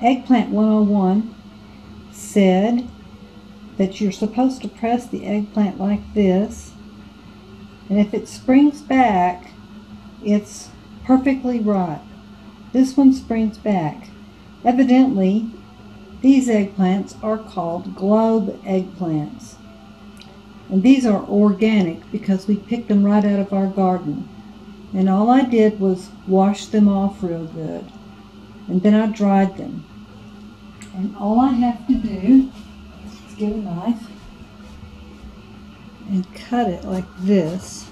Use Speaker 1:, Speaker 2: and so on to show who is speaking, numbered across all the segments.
Speaker 1: Eggplant 101 said that you're supposed to press the eggplant like this, and if it springs back, it's perfectly ripe. This one springs back. Evidently, these eggplants are called globe eggplants. And these are organic because we picked them right out of our garden. And all I did was wash them off real good. And then I dried them. And all I have to do is get a knife and cut it like this.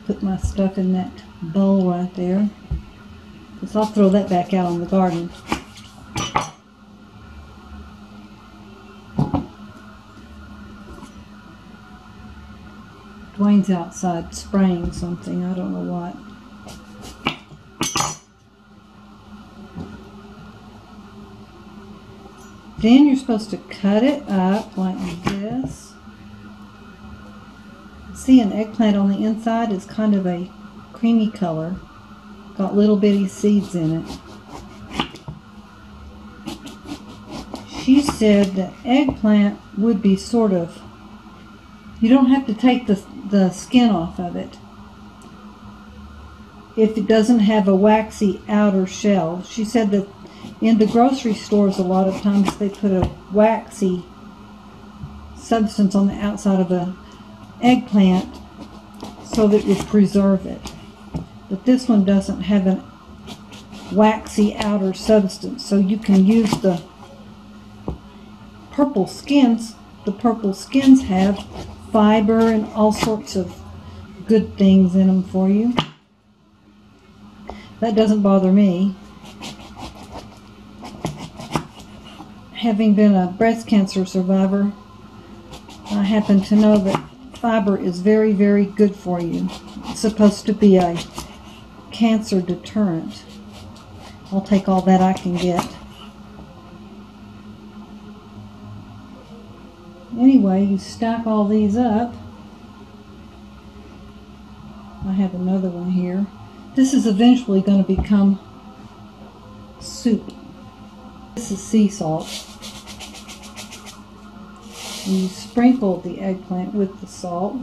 Speaker 1: Put my stuff in that bowl right there, because I'll throw that back out on the garden. Dwayne's outside spraying something, I don't know what. Then you're supposed to cut it up like this. See, an eggplant on the inside is kind of a creamy color. Got little bitty seeds in it. She said the eggplant would be sort of, you don't have to take the skin off of it if it doesn't have a waxy outer shell. She said that in the grocery stores a lot of times they put a waxy substance on the outside of an eggplant so that it would preserve it. But this one doesn't have a waxy outer substance, so you can use the purple skins. The purple skins have fiber and all sorts of good things in them for you. That doesn't bother me. Having been a breast cancer survivor, I happen to know that fiber is very, very good for you. It's supposed to be a cancer deterrent. I'll take all that I can get. Anyway, you stack all these up. I have another one here. This is eventually going to become soup. This is sea salt. And you sprinkle the eggplant with the salt.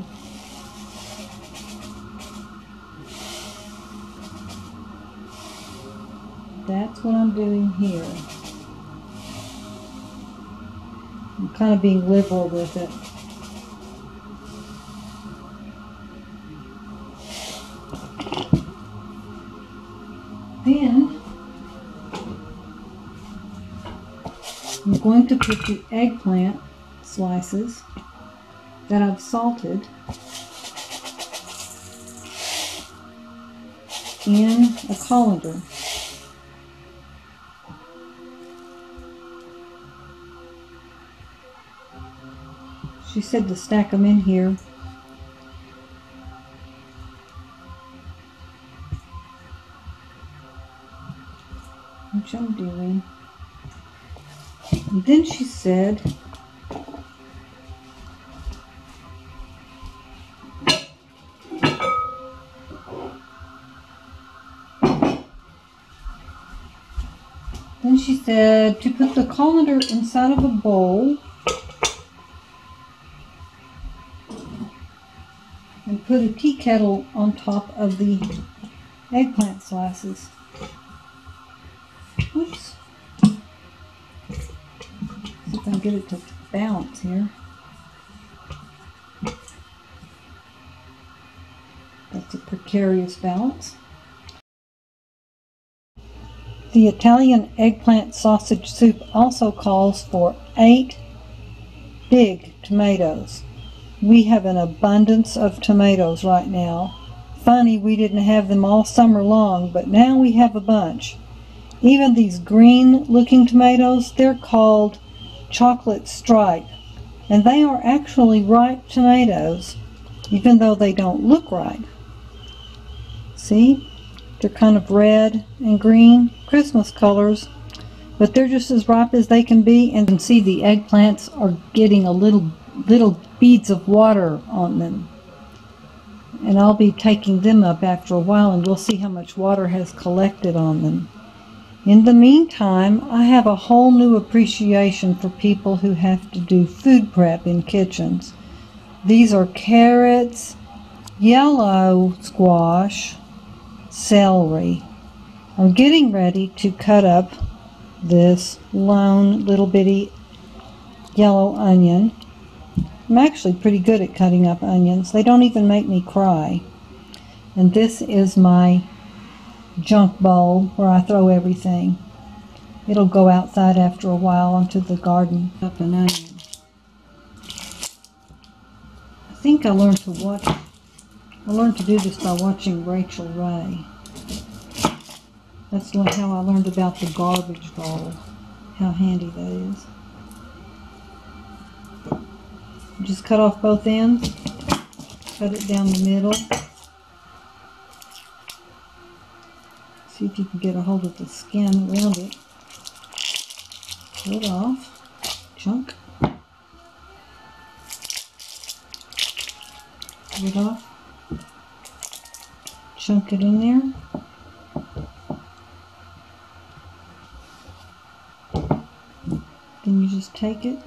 Speaker 1: That's what I'm doing here. I'm kind of being liberal with it. Then I'm going to put the eggplant slices that I've salted in a colander. She said to stack them in here. Which I'm doing. And then she said to put the colander inside of a bowl and put a tea kettle on top of the eggplant slices. Oops. See if I can get it to balance here. That's a precarious balance. The Italian eggplant sausage soup also calls for 8 big tomatoes. We have an abundance of tomatoes right now. Funny, we didn't have them all summer long, but now we have a bunch. Even these green looking tomatoes, they're called chocolate stripe. And they are actually ripe tomatoes, even though they don't look ripe. See? They're kind of red and green, Christmas colors, but they're just as ripe as they can be. And you can see the eggplants are getting a little beads of water on them. and I'll be taking them up after a while, and we'll see how much water has collected on them. In the meantime, I have a whole new appreciation for people who have to do food prep in kitchens. These are carrots, yellow squash, celery. I'm getting ready to cut up this lone little bitty yellow onion. I'm actually pretty good at cutting up onions. They don't even make me cry. And this is my junk bowl where I throw everything. It'll go outside after a while onto the garden. Up an onion. I think I learned to do this by watching Rachel Ray. That's how I learned about the garbage bowl. How handy that is. Just cut off both ends. Cut it down the middle. See if you can get a hold of the skin around it. Pull it off. Chunk. Pull it off. Chunk it in there. Then you just take it.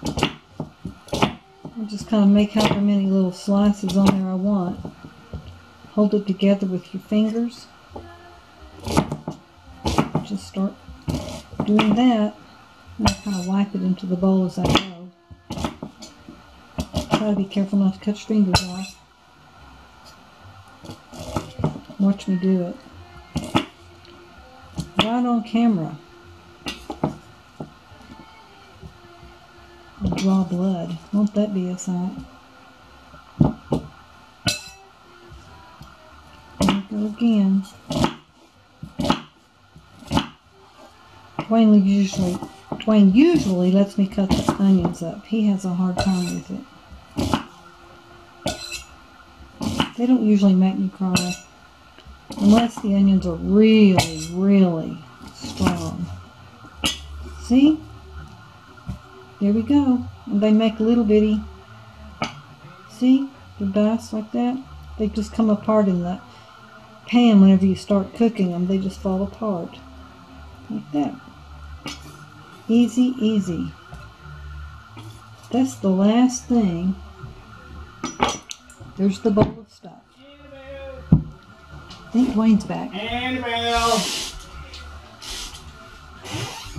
Speaker 1: I'll just kind of make however many little slices on there I want. Hold it together with your fingers. Just start doing that. And I kind of wipe it into the bowl as I go. Try to be careful not to cut your fingers off. Watch me do it. Right on camera. I'll draw blood. Won't that be a sight? There we go again. Dwayne usually lets me cut the onions up. He has a hard time with it. They don't usually make me cry. Unless the onions are really, really strong. See? There we go. And they make little bitty, see? The dice like that. They just come apart in the pan whenever you start cooking them. They just fall apart. Like that. Easy, easy. That's the last thing. There's the bowl of stuff. I think Dwayne's back.
Speaker 2: Annabelle!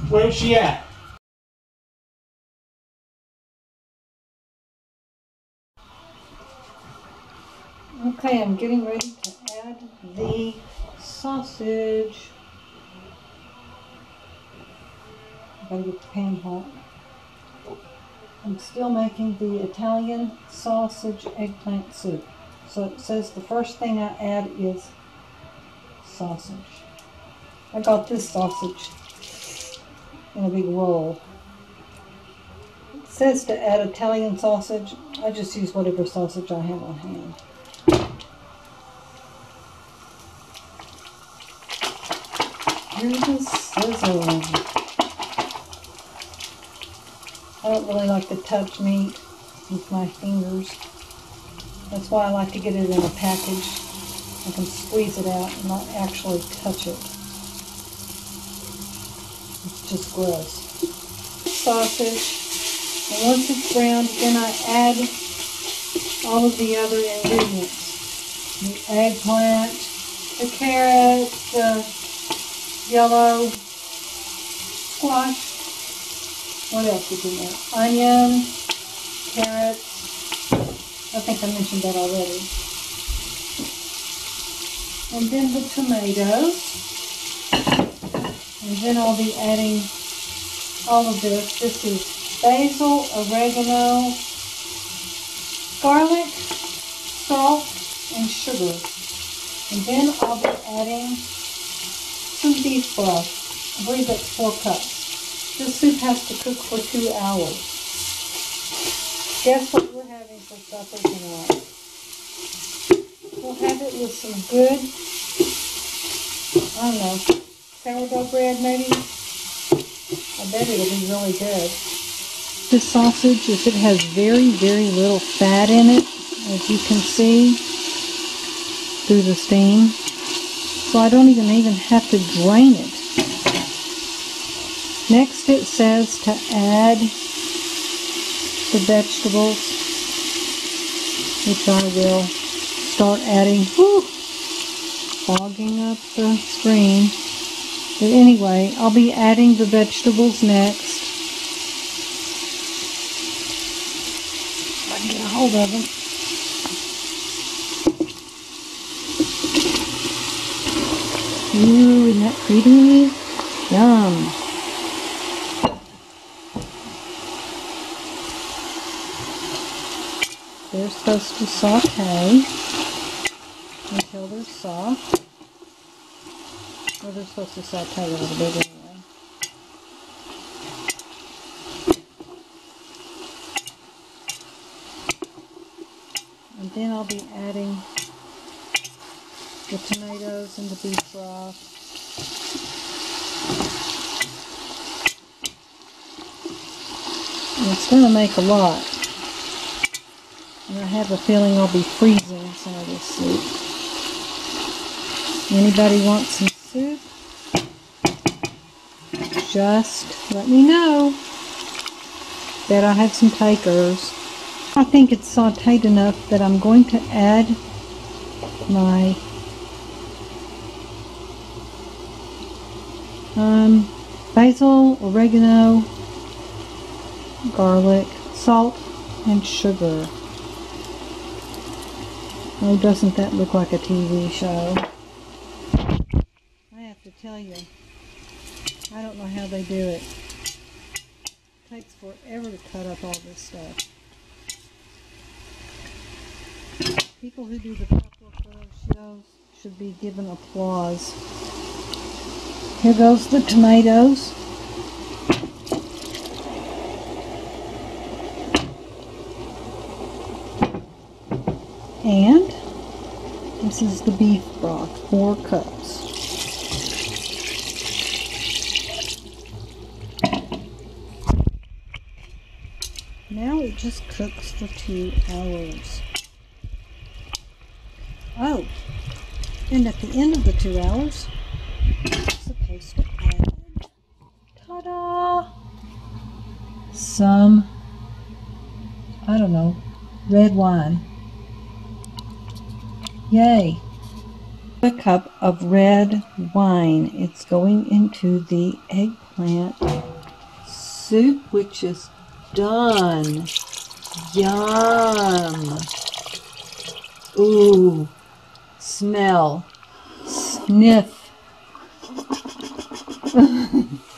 Speaker 2: Where's she at?
Speaker 1: Okay, I'm getting ready to add the sausage. Gotta get the pan hot. I'm still making the Italian sausage eggplant soup. So it says the first thing I add is sausage. I got this sausage in a big roll. It says to add Italian sausage. I just use whatever sausage I have on hand. Here's the sizzle. I don't really like to touch meat with my fingers. That's why I like to get it in a package. I can squeeze it out and not actually touch it. It's just gross. Sausage. And once it's browned, then I add all of the other ingredients. The eggplant, the carrot, the yellow squash. What else is in there? Onion, carrots. I think I mentioned that already. And then the tomatoes. And then I'll be adding all of this. This is basil, oregano, garlic, salt, and sugar. And then I'll be adding some beef broth. I believe that's 4 cups. This soup has to cook for 2 hours. Guess what we're having for supper tonight? We'll have it with some good, I don't know, sourdough bread maybe? I bet it'll be really good. this sausage is it has very, very little fat in it, as you can see through the steam. So I don't even have to drain it. Next it says to add the vegetables, which I will start adding. Whew, fogging up the screen. But anyway, I'll be adding the vegetables next. If I can get a hold of them. Ooh, isn't that pretty? Yum. They're supposed to saute until they're soft. Well, they're supposed to saute a little bit anyway. And then I'll be adding the tomatoes and the beef broth. And it's going to make a lot. And I have a feeling I'll be freezing some of this soup. Anybody want some soup? Just let me know. Bet I have some takers. I think it's sauteed enough that I'm going to add my basil, oregano, garlic, salt, and sugar. Oh, doesn't that look like a TV show? I have to tell you, I don't know how they do it. It takes forever to cut up all this stuff. People who do the prep work for those shows should be given applause. Here goes the tomatoes. And this is the beef broth, 4 cups. Now it just cooks for 2 hours. Oh, and at the end of the 2 hours, I'm supposed to add, ta-da, some, I don't know, red wine. Yay! A cup of red wine. It's going into the eggplant soup, which is done. Yum! Ooh! Smell. Sniff.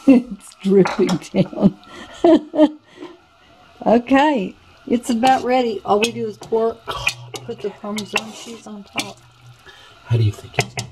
Speaker 1: It's dripping down. Okay, it's about ready. All we do is pour. Put the Parmesan cheese on top.
Speaker 3: How do you think it's going